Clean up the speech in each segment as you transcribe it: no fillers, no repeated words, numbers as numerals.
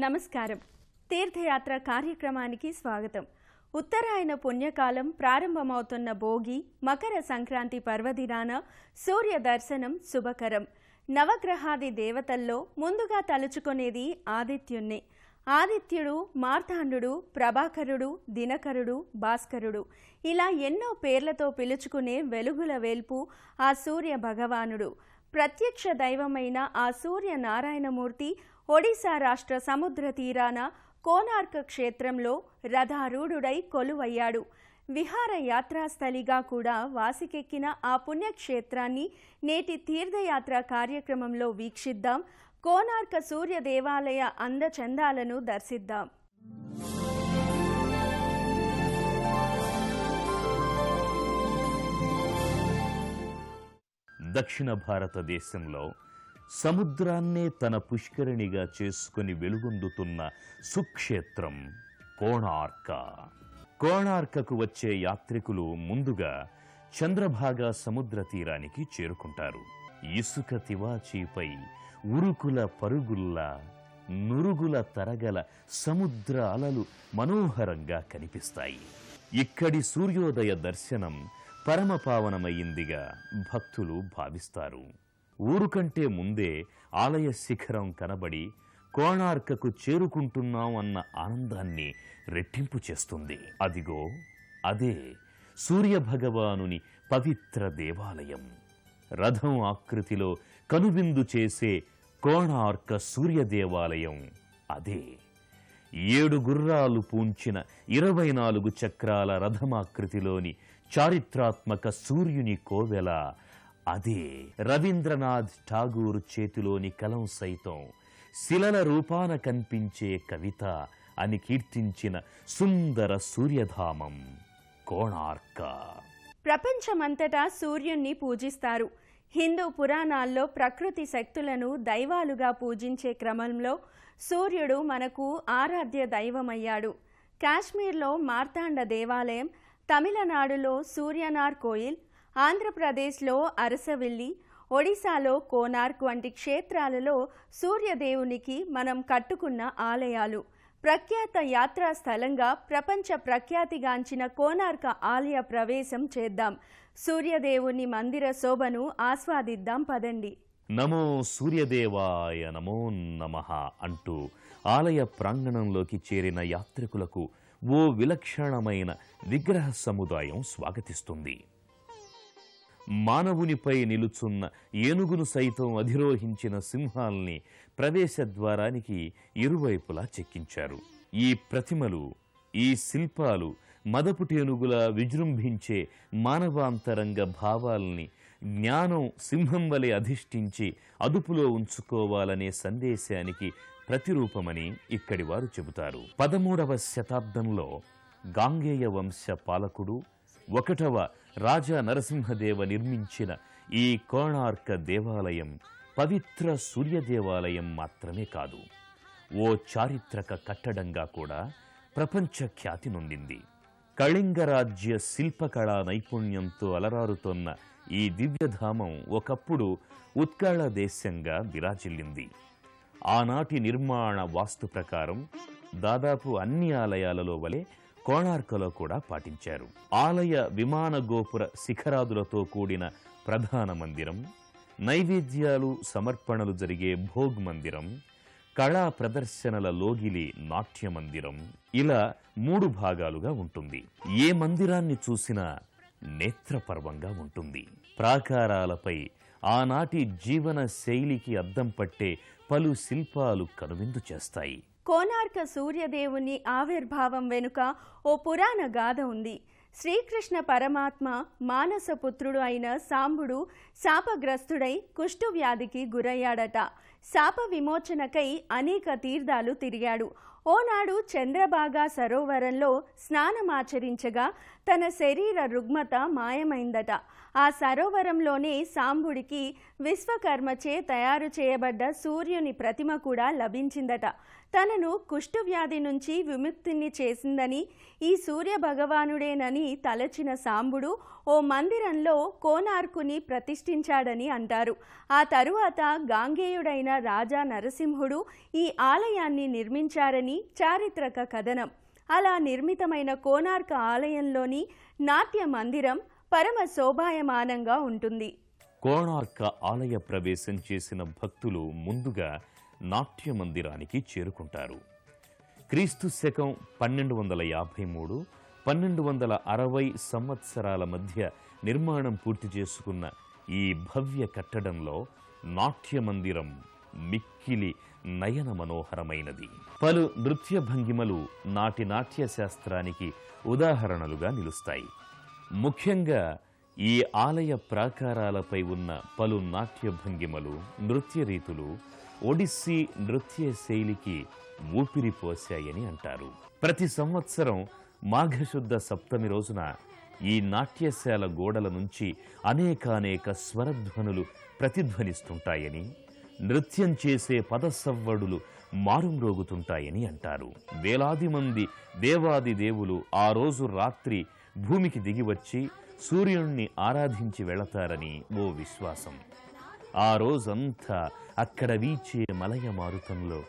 నమస్కారం. తీర్థయాత్ర కార్యక్రమానికి స్వాగతం. ఉత్తరాయణ పుణ్యకాలం ప్రారంభమవుతున్న భోగి, మకర సంక్రాంతి పర్వదినాన సూర్య దర్శనం శుభకరం. నవగ్రహాది దేవతల్లో ముందుగా తలుచుకునేది ఆదిత్యుణ్ణి. ఆదిత్యుడు, మార్తాండుడు, ప్రభాకరుడు, దినకరుడు, భాస్కరుడు ఇలా ఎన్నో పేర్లతో పిలుచుకునే వెలుగుల వేల్పు ఆ సూర్య భగవానుడు. ప్రత్యక్ష దైవమైన ఆ సూర్య నారాయణమూర్తి ఒడిశా రాష్ట్ర సముద్ర తీరాన కోనార్క క్షేత్రంలో రథారూఢుడై కొలువయ్యాడు. విహార యాత్రాస్థలిగా కూడా వాసికెక్కిన ఆ పుణ్యక్షేత్రాన్ని నేటి తీర్థయాత్ర కార్యక్రమంలో వీక్షిద్దాం. కోనార్క సూర్య దేవాలయ అందచందాలను దర్శిద్దాం. దక్షిణ భారతదేశంలో సముద్రాన్నే తన పుష్కరిణిగా చేసుకుని వెలుగొందుతున్న సుక్షేత్రం కోణార్క. కోణార్కకు వచ్చే యాత్రికులు ముందుగా చంద్రభాగా సముద్ర తీరానికి చేరుకుంటారు. ఇసుక తివాచీపై ఉరుకుల పరుగుల్లా నురుగుల తరగల సముద్ర అలలు మనోహరంగా కనిపిస్తాయి. ఇక్కడి సూర్యోదయ దర్శనం పరమపావనమయ్యిందిగా భక్తులు భావిస్తారు. ఊరుకంటే ముందే ఆలయ శిఖరం కనబడి కోణార్కకు చేరుకుంటున్నాం అన్న ఆనందాన్ని రెట్టింపు చేస్తుంది. అదిగో అదే సూర్యభగవానుని పవిత్ర దేవాలయం. రథం ఆకృతిలో కనువిందు చేసే కోణార్క సూర్య దేవాలయం అదే. 7 గుర్రాలు పూంచిన 24 చక్రాల రథమాకృతిలోని చారిత్రాత్మక సూర్యుని కోవెల అదే. రవీంద్రనాథ్ ఠాగూర్ చేతిలోని కలం సైతం శిలల రూపాన కనిపించే కవిత అని కీర్తించిన సుందర సూర్యధామం కోణార్క. ప్రపంచమంతటా సూర్యుణ్ణి పూజిస్తారు. హిందూ పురాణాల్లో ప్రకృతి శక్తులను దైవాలుగా పూజించే క్రమంలో సూర్యుడు మనకు ఆరాధ్య దైవమయ్యాడు. కాశ్మీర్లో మార్తాండ దేవాలయం, తమిళనాడులో సూర్యనార్ కోయిల్, ఆంధ్రప్రదేశ్లో అరసవిల్లి, ఒడిశాలో కోనార్క్ వంటి క్షేత్రాలలో సూర్యదేవునికి మనం కట్టుకున్న ఆలయాలు. ప్రఖ్యాత యాత్రా స్థలంగా ప్రపంచ ప్రఖ్యాతిగాంచిన కోనార్క ఆలయ ప్రవేశం చేద్దాం. సూర్యదేవుని మందిర శోభను ఆస్వాదిద్దాం పదండి. నమో సూర్యదేవాయ నమో నమః అంటూ ఆలయ ప్రాంగణంలోకి చేరిన యాత్రికులకు ఓ విలక్షణమైన విగ్రహ సముదాయం స్వాగతిస్తుంది. మానవునిపై నిలుచున్న ఏనుగును సైతం అధిరోహించిన సింహాల్ని ప్రవేశద్వారానికి ఇరువైపులా చెక్కించారు. ఈ ప్రతిమలు, ఈ శిల్పాలు మదపుటేనుగులా విజృంభించే మానవాంతరంగ భావాల్ని జ్ఞానం సింహం వలె అధిష్ఠించి అదుపులో ఉంచుకోవాలనే సందేశానికి ప్రతిరూపమని ఇక్కడి వారు చెబుతారు. 13వ శతాబ్దంలో గాంగేయ వంశ పాలకుడు 1వ రాజా నరసింహదేవ నిర్మించిన ఈ కోణార్క దేవాలయం పవిత్ర సూర్య దేవాలయం మాత్రమే కాదు, ఓ చారిత్రక కట్టడంగా కూడా ప్రపంచ ఖ్యాతి నొందింది. కళింగరాజ్య శిల్పకళా నైపుణ్యంతో అలరారుతోన్న ఈ దివ్యధామం ఒకప్పుడు ఉత్కళ దేశంగా విరాజిల్లింది. ఆనాటి నిర్మాణ వాస్తు ప్రకారం దాదాపు అన్ని ఆలయాలలో వలె కోణార్కలో కూడా పాటించారు. ఆలయ విమాన గోపుర శిఖరాదులతో కూడిన ప్రధాన మందిరం, నైవేద్యాలు సమర్పణలు జరిగే భోగ్ మందిరం, కళా ప్రదర్శనల లోగిలి నాట్య మందిరం ఇలా 3 భాగాలుగా ఉంటుంది. ఏ మందిరాన్ని చూసినా నేత్రపర్వంగా ఉంటుంది. ప్రాకారాలపై ఆనాటి జీవన శైలికి అద్దం పట్టే పలు శిల్పాలు కనువిందు చేస్తాయి. కోనార్క సూర్యదేవుని ఆవిర్భావం వెనుక ఓ పురాణ గాథ ఉంది. శ్రీకృష్ణ పరమాత్మ మానసపుత్రుడు అయిన సాంబుడు శాపగ్రస్తుడై కుష్ఠువ్యాధికి గురయ్యాడట. శాప విమోచనకై అనేక తీర్థాలు తిరిగాడు. ఓనాడు చంద్రభాగా సరోవరంలో స్నానమాచరించగా తన శరీర రుగ్మత మాయమైందట. ఆ సరోవరంలోనే సాంబుడికి విశ్వకర్మచే తయారు చేయబడ్డ సూర్యుని ప్రతిమ కూడా లభించిందట. తనను కుష్ఠవ్యాధి నుంచి విముక్తిని చేసిందని, ఈ సూర్య భగవానుడేనని తలచిన సాంబుడు ఓ మందిరంలో కోనార్కుని ప్రతిష్ఠించాడని అంటారు. ఆ తరువాత గాంగేయుడైన రాజా నరసింహుడు ఈ ఆలయాన్ని నిర్మించారని చారిత్రక కథనం. అలా నిర్మితమైన కోనార్క ఆలయంలోని నాట్య మందిరం పరమ శోభాయమానంగా ఉంటుంది. కోణార్క ఆలయ ప్రవేశం చేసిన భక్తులు ముందుగా నాట్య మందిరానికి చేరుకుంటారు. క్రీస్తు శకం 1253, 1260 సంవత్సరాల మధ్య నిర్మాణం పూర్తి చేసుకున్న ఈ భవ్య కట్టడంలో నాట్య మందిరం మిక్కిలి నయన మనోహరమైనది. పలు నృత్య భంగిమలు నాటి నాట్య శాస్త్రానికి ఉదాహరణలుగా నిలుస్తాయి. ముఖ్యంగా ఈ ఆలయ ప్రాకారాలపై ఉన్న పలు నాట్య భంగిమలు, నృత్య రీతులు ఒడిస్సీ నృత్య శైలికి ఊపిరి పోశాయని అంటారు. ప్రతి సంవత్సరం మాఘశుద్ధ సప్తమి రోజున ఈ నాట్యశాల గోడల నుంచి అనేకానేక స్వరధ్వనులు ప్రతిధ్వనిస్తుంటాయని, నృత్యం చేసే పదసవ్వడులు మారుమ్రోగుతుంటాయని అంటారు. వేలాది మంది దేవాది దేవులు ఆ రోజు రాత్రి భూమికి దిగివచ్చి సూర్యుణ్ణి ఆరాధించి వెళతారని ఓ విశ్వాసం. ఆ రోజంతా అక్కడ వీచే మలయ మారుతంలో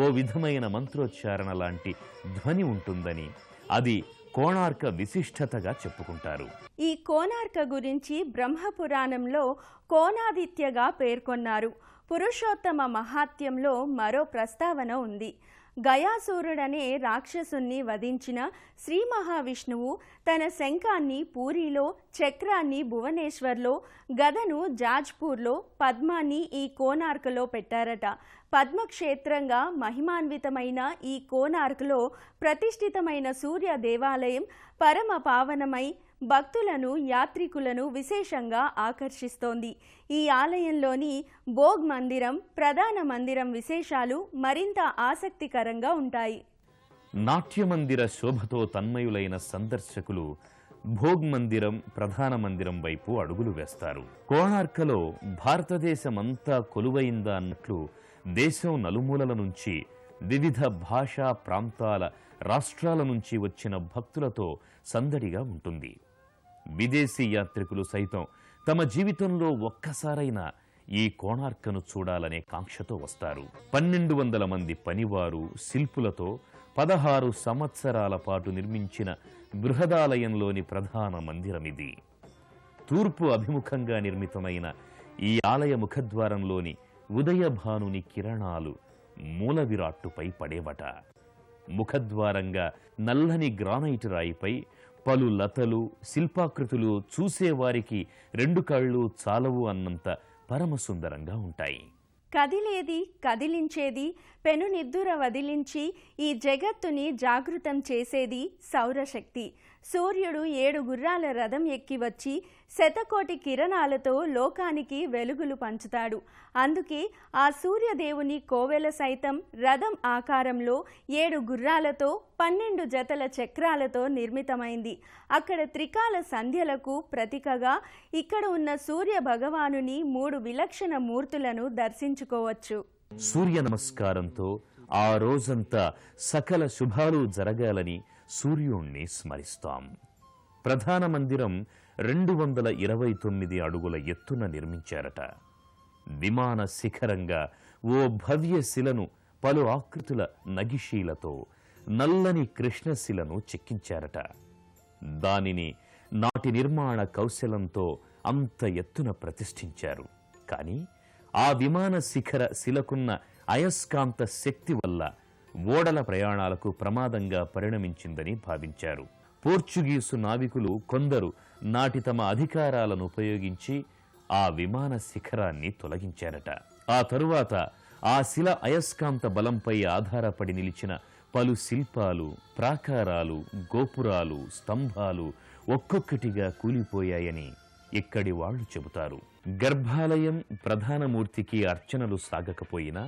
ఓ విధమైన మంత్రోచ్చారణ లాంటి ధ్వని ఉంటుందని, అది కోణార్క విశిష్టతగా చెప్పుకుంటారు. ఈ కోణార్క గురించి బ్రహ్మపురాణంలో కోణాదిత్యగా పేర్కొన్నారు. పురుషోత్తమ మహాత్మ్యంలో మరో ప్రస్తావన ఉంది. గయాసురుడనే రాక్షసుణ్ణి వధించిన శ్రీ మహావిష్ణువు తన శంఖాన్ని పూరిలో, చక్రాన్ని భువనేశ్వర్లో, గదను జాజ్పూర్లో, పద్మాన్ని ఈ కోణార్కలో పెట్టారట. పద్మక్షేత్రంగా మహిమాన్వితమైన ఈ కోణార్కలో ప్రతిష్ఠితమైన సూర్య దేవాలయం పరమ పావనమై భక్తులను, యాత్రికులను విశేషంగా ఆకర్షిస్తోంది. ఈ ఆలయంలోని భోగ్ మందిరం, ప్రధాన మందిరం విశేషాలు మరింత ఆసక్తికరంగా ఉంటాయి. నాట్యమందిర శోభతో తన్మయులైన సందర్శకులు భోగ్ మందిరం, ప్రధాన మందిరం వైపు అడుగులు వేస్తారు. కోణార్కలో భారతదేశమంతా కొలువైందా అన్నట్లు దేశం నలుమూలల నుంచి, వివిధ భాషా ప్రాంతాల, రాష్ట్రాల నుంచి వచ్చిన భక్తులతో సందడిగా ఉంటుంది. విదేశీ యాత్రికులు సైతం తమ జీవితంలో ఒక్కసారైనా ఈ కోణార్కను చూడాలనే కాంక్షతో వస్తారు. 1200 మంది పనివారు, శిల్పులతో 16 సంవత్సరాల పాటు నిర్మించిన బృహదాలయంలోని ప్రధాన మందిరమిది. తూర్పు అభిముఖంగా నిర్మితమైన ఈ ఆలయ ముఖద్వారంలోని ఉదయభానుని కిరణాలు మూల విరాట్టుపై పడేవట. ముఖద్వారంగా నల్లని గ్రానైట్ రాయిపై పలు లతలు, శిల్పాకృతులు చూసేవారికి 2 కళ్ళు చాలవు అన్నంత పరమసుందరంగా ఉంటాయి. కదిలేది, కదిలించేది, పెనునిద్దుర వదిలించి ఈ జగత్తుని జాగృతం చేసేది సౌరశక్తి. సూర్యుడు 7 గుర్రాల రథం ఎక్కి వచ్చి శతకోటి కిరణాలతో లోకానికి వెలుగులు పంచుతాడు. అందుకే ఆ సూర్యదేవుని కోవెల సైతం రథం ఆకారంలో 7 గుర్రాలతో 12 జతల చక్రాలతో నిర్మితమైంది. అక్కడ త్రికాల సంధ్యలకు ప్రతీకగా ఇక్కడ ఉన్న సూర్య భగవానుని 3 విలక్షణ మూర్తులను దర్శించుకోవచ్చు. సూర్య నమస్కారంతో ఆ రోజంతా సకల శుభాలు జరగాలని సూర్యుణ్ణి స్మరిస్తాం. ప్రధాన మందిరం 229 అడుగుల ఎత్తున నిర్మించారట. విమాన శిఖరంగా ఓ భవ్య శిలను పలు ఆకృతుల నగిశీలతో నల్లని కృష్ణశిలను చెక్కించారట. దానిని నాటి నిర్మాణ కౌశలంతో అంత ఎత్తున ప్రతిష్ఠించారు. కానీ ఆ విమాన శిఖర శిలకున్న అయస్కాంత శక్తి వల్ల ఓడల ప్రయాణాలకు ప్రమాదంగా పరిణమించిందని భావించారు. పోర్చుగీసు నావికులు కొందరు నాటి తమ అధికారాలను ఉపయోగించి ఆ విమాన శిఖరాన్ని తొలగించారట. ఆ తరువాత ఆ శిల అయస్కాంత బలంపై ఆధారపడి నిలిచిన పలు శిల్పాలు, ప్రాకారాలు, గోపురాలు, స్తంభాలు ఒక్కొక్కటిగా కూలిపోయాయని ఇక్కడి వాళ్ళు చెబుతారు. గర్భాలయం ప్రధానమూర్తికి అర్చనలు సాగకపోయినా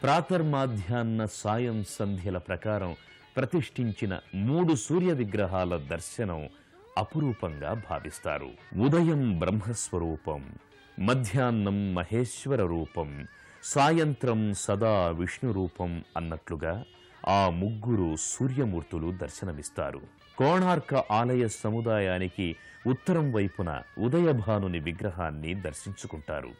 ప్రాతర్మాధ్యాహ్న సాయం సంధ్యల ప్రకారం ప్రతిష్ఠించిన 3 సూర్య విగ్రహాల దర్శనం అపురూపంగా భావిస్తారు. ఉదయం బ్రహ్మస్వరూపం, మధ్యాహ్నం మహేశ్వర రూపం, సాయంత్రం సదా విష్ణు రూపం అన్నట్లుగా ఆ ముగ్గురు సూర్యమూర్తులు దర్శనమిస్తారు. కోణార్క ఆలయ సముదాయానికి ఉత్తరం వైపున ఉదయభానుని విగ్రహాన్ని దర్శించుకుంటారు.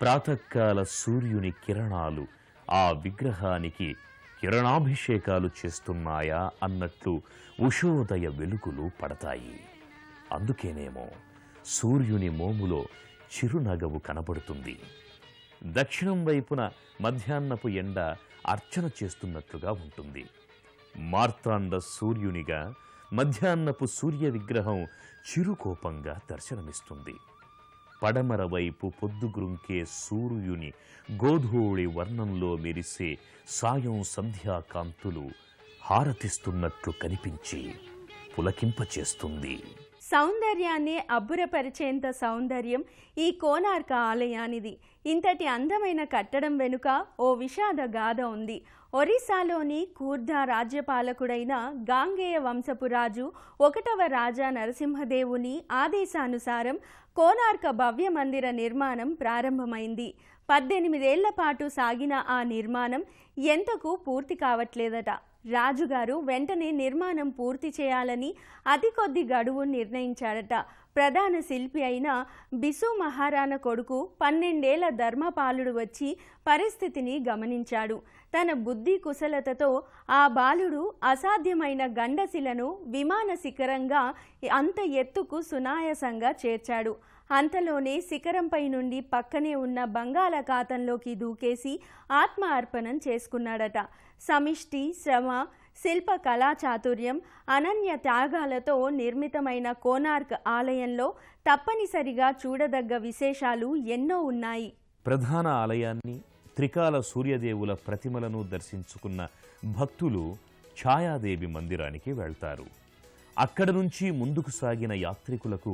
ప్రాతకాల సూర్యుని కిరణాలు ఆ విగ్రహానికి కిరణాభిషేకాలు చేస్తున్నాయా అన్నట్లు ఉషోదయ వెలుగులు పడతాయి. అందుకేనేమో సూర్యుని మోములో చిరునగవు కనబడుతుంది. దక్షిణం వైపున మధ్యాహ్నపు ఎండ అర్చన చేస్తున్నట్లుగా ఉంటుంది. మార్తాండ సూర్యునిగా మధ్యాహ్నపు సూర్య విగ్రహం చిరుకోపంగా దర్శనమిస్తుంది. పడమర వైపు పొద్దుగురుంకే సూర్యుని గోధూళి వర్ణంలో మెరిసే సాయం సంధ్యాకాంతులు హారతిస్తున్నట్లు కనిపించి పులకింపచేస్తుంది. సౌందర్యాన్ని అబ్బురపరిచేంత సౌందర్యం ఈ కోణార్క ఆలయానిది. ఇంతటి అందమైన కట్టడం వెనుక ఓ విషాద గాథ ఉంది. ఒరిస్సాలోని కూర్ధా రాజ్యపాలకుడైన గాంగేయ వంశపు రాజు 1వ రాజా నరసింహదేవుని ఆదేశానుసారం కోణార్క భవ్య మందిర నిర్మాణం ప్రారంభమైంది. 18 ఏళ్ల పాటు సాగిన ఆ నిర్మాణం ఎంతకు పూర్తి కావట్లేదట. రాజుగారు వెంటనే నిర్మాణం పూర్తి చేయాలని అతి కొద్ది గడువు నిర్ణయించాడట. ప్రధాన శిల్పి అయిన బిసు మహారాణ కొడుకు 12 ఏళ్ల ధర్మపాలుడు వచ్చి పరిస్థితిని గమనించాడు. తన బుద్ధి కుశలతతో ఆ బాలుడు అసాధ్యమైన గండశిలను విమాన శిఖరంగా అంత ఎత్తుకు సునాయాసంగా చేర్చాడు. అంతలోనే శిఖరంపై నుండి పక్కనే ఉన్న బంగాళాఖాతంలోకి దూకేసి ఆత్మ అర్పణం చేసుకున్నాడట. సమిష్టి శ్రమ, శిల్ప కళాచాతుర్యం, అనన్య త్యాగాలతో నిర్మితమైన కోణార్క్ ఆలయంలో తప్పనిసరిగా చూడదగ్గ విశేషాలు ఎన్నో ఉన్నాయి. ప్రధాన ఆలయాన్ని, త్రికాల సూర్యదేవుల ప్రతిమలను దర్శించుకున్న భక్తులు ఛాయాదేవి మందిరానికి వెళ్తారు. అక్కడ నుంచి ముందుకు సాగిన యాత్రికులకు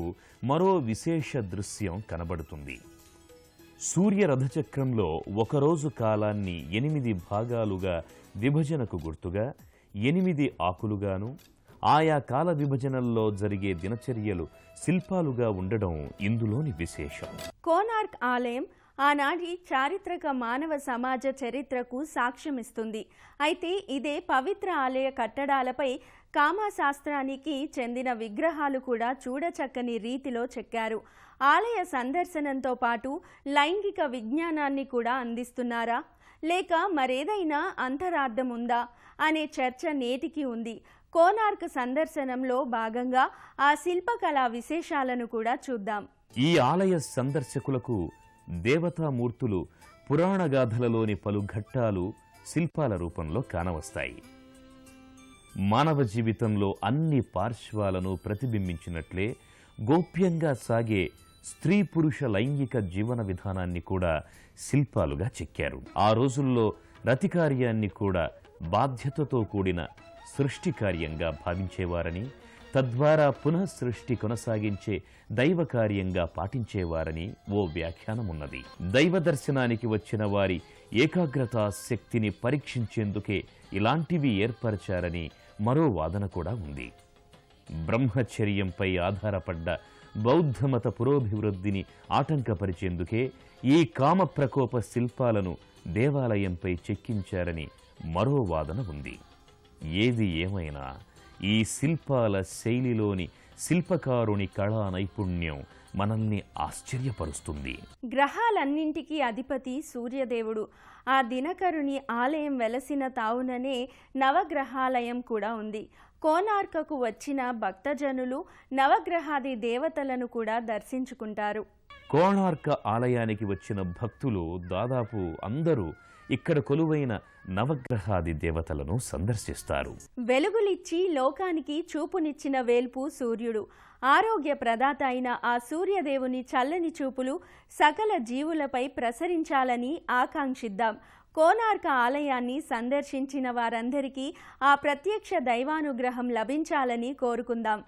మరో విశేష దృశ్యం కనబడుతుంది. సూర్య రథచక్రంలో ఒకరోజు కాలాన్ని 8 భాగాలుగా విభజనకు గుర్తుగా 8 ఆకులుగాను, ఆయా కాల విభజనల్లో జరిగే దినచర్యలు శిల్పాలుగా ఉండడం ఇందులోని విశేషం. కోణార్క్ ఆలయం ఆనాటి చారిత్రక మానవ సమాజ చరిత్రకు సాక్ష్యమిస్తుంది. అయితే ఇదే పవిత్ర ఆలయ కట్టడాలపై కామశాస్త్రానికి చెందిన విగ్రహాలు కూడా చూడచక్కని రీతిలో చెక్కారు. ఆలయ సందర్శనంతో పాటు లైంగిక విజ్ఞానాన్ని కూడా అందిస్తున్నారా, లేక మరేదైనా అంతరార్థం ఉందా అనే చర్చ నేటికి ఉంది. కోణార్క్ సందర్శనంలో భాగంగా ఆ శిల్పకళా విశేషాలను కూడా చూద్దాం. ఈ ఆలయ సందర్శకులకు దేవతామూర్తులు పురాణగాథలలోని పలు ఘట్టాలు శిల్పాల రూపంలో కానవస్తాయి. మానవ జీవితంలో అన్ని పార్శ్వాలను ప్రతిబింబించినట్లే గోప్యంగా సాగే స్త్రీ పురుష లైంగిక జీవన విధానాన్ని కూడా శిల్పాలుగా చెక్కారు. ఆ రోజుల్లో రతికార్యాన్ని కూడా బాధ్యతతో కూడిన సృష్టి కార్యంగా భావించేవారని, తద్వారా పునఃసృష్టి కొనసాగించే దైవ కార్యంగా పాటించేవారని ఓ వ్యాఖ్యానమున్నది. దైవ దర్శనానికి వచ్చిన వారి ఏకాగ్రతా శక్తిని పరీక్షించేందుకే ఇలాంటివి ఏర్పరచారని మరో వాదన కూడా ఉంది. బ్రహ్మచర్యంపై ఆధారపడ్డ బౌద్ధమత పురోభివృద్ధిని ఆటంకపరిచేందుకే ఈ కామ ప్రకోప శిల్పాలను దేవాలయంపై చెక్కించారని మరో వాదన ఉంది. ఏది ఏమైనా ఈ శిల్పాల శైలిలోని శిల్పకారుని కళా నైపుణ్యం మనల్ని ఆశ్చర్యపరుస్తుంది. గ్రహాలన్నింటికీ అధిపతి సూర్యదేవుడు. ఆ దినకరుని ఆలయం వెలసిన తావుననే నవగ్రహాలయం కూడా ఉంది. కోణార్కకు వచ్చిన భక్తజనులు నవగ్రహాది దేవతలను కూడా దర్శించుకుంటారు. కోణార్క ఆలయానికి వచ్చిన భక్తులు దాదాపు అందరూ ఇక్కడ కొలువైన నవగ్రహాది దేవతలను సందర్శిస్తారు. వెలుగులిచ్చి లోకానికి చూపునిచ్చిన వేల్పు సూర్యుడు. ఆరోగ్య ప్రదాత అయిన ఆ సూర్యదేవుని చల్లని చూపులు సకల జీవులపై ప్రసరించాలని ఆకాంక్షిద్దాం. కోణార్క ఆలయాన్ని సందర్శించిన వారందరికీ ఆ ప్రత్యక్ష దైవానుగ్రహం లభించాలని కోరుకుందాం.